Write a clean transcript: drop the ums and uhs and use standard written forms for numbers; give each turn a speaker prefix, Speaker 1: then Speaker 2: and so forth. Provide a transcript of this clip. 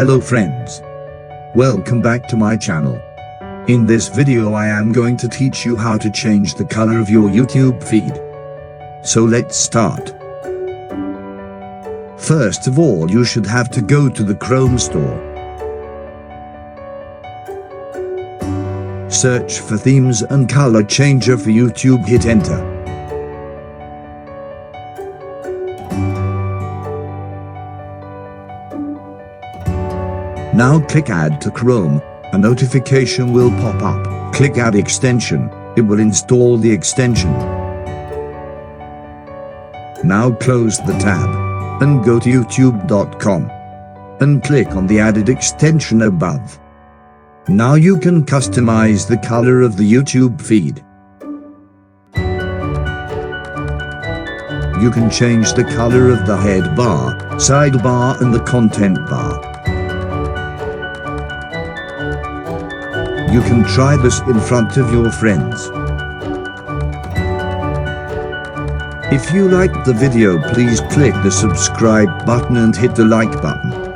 Speaker 1: Hello friends. Welcome back to my channel. In this video I am going to teach you how to change the color of your YouTube feed. So let's start. First of all, you should have to go to the Chrome store. Search for themes and color changer for YouTube, hit enter. Now click add to Chrome, a notification will pop up. Click add extension, it will install the extension. Now close the tab, and go to youtube.com, and click on the added extension above. Now you can customize the color of the YouTube feed. You can change the color of the head bar, sidebar and the content bar. You can try this in front of your friends. If you liked the video, please click the subscribe button and hit the like button.